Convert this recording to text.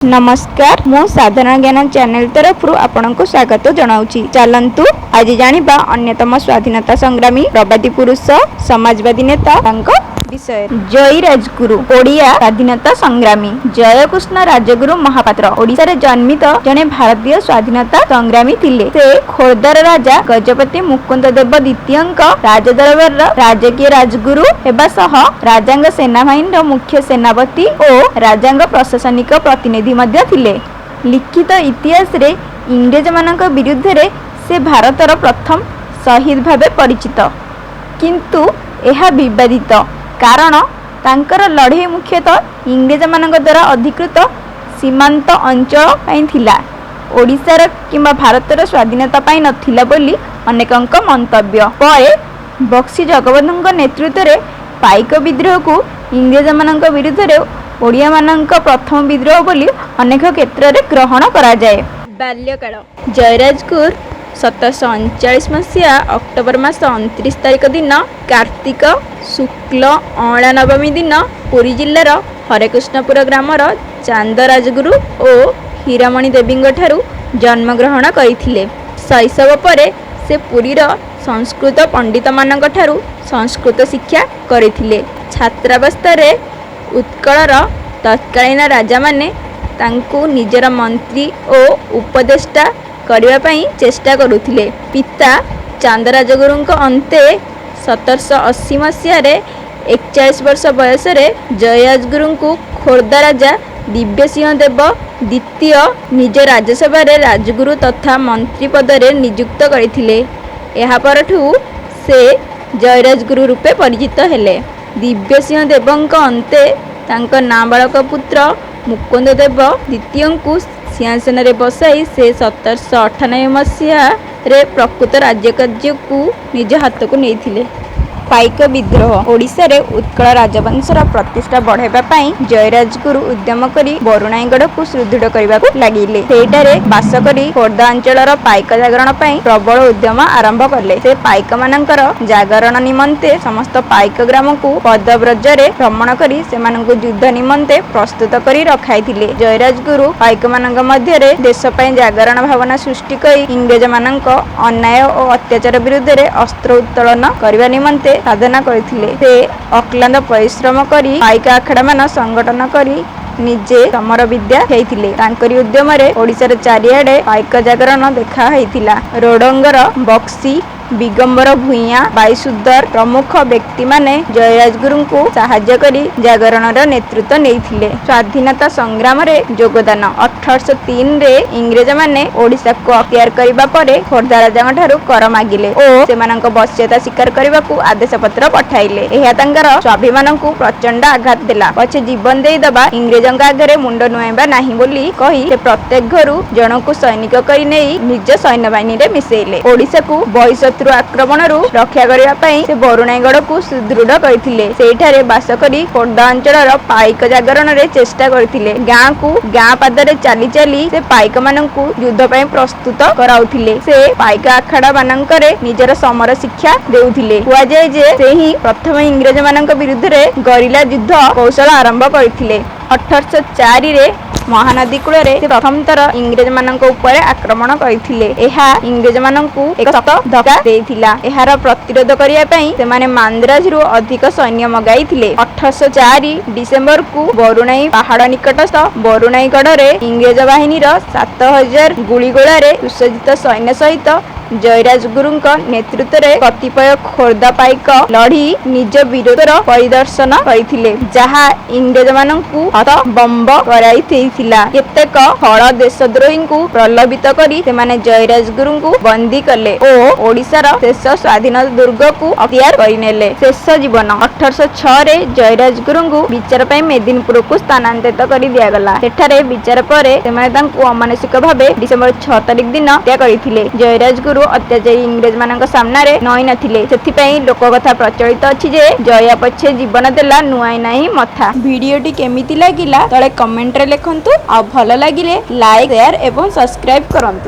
नमस्कार मु साधारण ज्ञान चैनल तरफ आपनको स्वागत जनाऊँगी। चलंतु आज जानिबा अन्यतम स्वाधीनता संग्रामी प्रवादी पुरुष समाजवादी नेता विषय। जय राजगुरु ओडिया स्वाधीनता संग्रामी जयकृष्ण राजगुरु महापात्र ओडिशा जन्मित जने भारतीय स्वाधीनता संग्रामी थिले। से खोर्धार राजा गजपति मुकुंद देव द्वितीय राजदरबार राजकीय राजगुरु हेबा सह राजांग सेनाबाहिनी मुख्य सेनापति और राजांग प्रशासनिक प्रतिनिधि मध्य थिले। लिखित इतिहास रे इंग्रेज मानक विरुद्ध रे से भारतर प्रथम शहीद भावे परिचित, किंतु यह विवादित कारण तांकर लड़े मुख्यतः इंग्रेज मानक द्वारा अधिकृत सीमांत अंचल पाई थिला। ओडिशार किंबा भारतर स्वाधीनता पाई नथिला बोली अनेकंक मंतव्य। परे बक्सी जगबंधुଙ୍କ नेतृत्व रे पाइक विद्रोह को इंग्रेज मानक विरुद्ध रे ओडिया मानक प्रथम विद्रोह बोली अनेक क्षेत्र रे ग्रहण करा जाए। बाल्यकाल जयराजगुरु 1739 मसीहा अक्टोबर मास 29 तारिख दिन कार्तिक शुक्ल अँला नवमी दिन पुरी जिल्लार हरेकृष्णपुर ग्रामर चांद राजगुरु और हीरामणि देवी ठारू जन्मग्रहण करथिले। शैशव परे से पुरीर संस्कृत पंडित मानक ठारू संस्कृत शिक्षा करथिले। छात्रावस्था रे उत्कलर तत्कालीन राजा माने तांकु निजर मंत्री और उपदेष्टा करबा पई चेष्टा करुथिले। पिता चांद राजगुरुଙ୍କ अंते 1780 मसीह 41 वर्ष बयस जयराजगुरुଙ୍କୁ खोर्धा राजा दिव्यसिंह देव द्वितीय निज राज्यसभा राजगुरु तथा मंत्री पदरे नियुक्त करथिले। एहा परठू से जयराजगुरु रूपे परिचित हेले। दिव्यसिंह देवଙ୍କ अंते तांक नाबालक पुत्र मुकुंद देव द्वितीय को सिंहासन रे बसाई से 1798 मसीहा प्रकृत राज्यकार्य को निज हाथ को नहीं। पाइक विद्रोह ओडिशा रे उत्कल राजवंशर प्रतिष्ठा बढ़ाइबा पई जयराजगुरु उद्यम करी बरुणाईगढ़ को सुदृढ़ करबा को लागिले। सेटारे बास करी खोर्धा अंचलर पाइक जागरण पई प्रबल उद्यम आरंभ करले। से पाइक मानकर जागरण निमंते समस्त पाइक ग्राम को पदव्रज रे भ्रमण करी सेमानकु युद्ध निमंते प्रस्तुत करी रखाइथिले। जयराजगुरु पाइक मानक मध्य रे देश पई जागरण भावना सृष्टि करी इंग्रेज मानक अन्याय और अत्याचार विरुद्ध रे अस्त्र उत्तोलन करबा निमंते साधना करथिले। से अक्लांत परिश्रम करी पाइक आखड़ा मान संगठन करी निजे समर विद्या हेइथिले। तांकरी उद्यम रे ओडिशार चारिआडे पाइक जागरण देखा हेइथिला। रोडंगर बक्सी बिगंबर भुइया बाईसुदर प्रमुख व्यक्ति माने जयराजगुरु को साहाय्य करी जागरणर नेतृत्व नेइथिले। स्वाधीनता संग्राम रे योगदान 1803 रे इंग्रेज माने ओडिशा को अख्तियार करिबा परे खोर्धा राजांग ठारू कर मागिले और सेमानक वश्यता स्वीकार करबा को आदेश पत्र पठाइले। एहा तांकर स्वाभिमान को प्रचंड आघात देला। पछे जीवन देई दबा इंग्रेजंग आगरे मुंड नुआइबा नाही बोली कही से प्रत्येक घरु जनक सैनिक करी नेई निज सैन्य बाहिनी रे मिसेइले। ओडिशा को बहिष् आक्रमण रक्षा करने से बरुणाईगढ़ को सुदृढ़ करथिले। सेठारे बास करी खोर्धा अंचलर पाइक जागरण रे चेष्टा करथिले। गाँ को गाँ पादरे चली चली से पाइक माननकु युद्ध पई प्रस्तुत कराउथिले। से पाइक आखड़ा माननकरे निजर समर शिक्षा देउथिले। हुआ जाय जे से ही प्रथम इंग्रेज माननक विरुद्ध रे गरिला युद्ध कौशल आरंभ करथिले। 1804 रे महानदी कूल से प्रथम थर इंग्रेज मानक ऊपर आक्रमण करथिले। एहा इंग्रेज मानकु एक शक्त धक्का देइथिला। एहार प्रतिरोध करिया पई से माने मांद्राज रु अधिक सैन्य मगाइथिले। 1804 डिसेंबर को बरुणाई पहाड़ निकटस्थ बरुणाईगढ़ रे इंग्रेज बाहिनी 7000 गुलीगोला रे सुसज्जित सैन्य सहित जयराजगुरु नेतृत्व रे कतिपय खोर्धा पाइक लड़ी निज विरोधर परिदर्शन करथिले, जहा इंग्रेज मानकु हत बम्ब कराइथिला। केतेक फल देशद्रोही को प्रलोभित करी सेमाने जयराजगुरु को बंदी कले और ओडिशार शेष स्वाधीन दुर्ग को अख्तियार करिनेले। शेष जीवन 1806 रे जयराजगुरु को विचार पई मेदिनीपुर को स्थानांतरित करी दिया गला। सेठारे विचार परे सेमाने तांकु अमानसिक भावे डिसेंबर 6 तारिख दिन हत्या करथिले। जयराजगुरु अत्याचारी इंग्रेज मानक सामना रे नई नथिले। सेथिपई लोक कथा प्रचलित अछि जे जया पछे जीवन देला नुआई नाही मथा। वीडियोटी केमिति लागिला तळे कमेंट रे लेखंतु आ भल लागिले लाइक शेयर एवं सब्सक्राइब करंतु।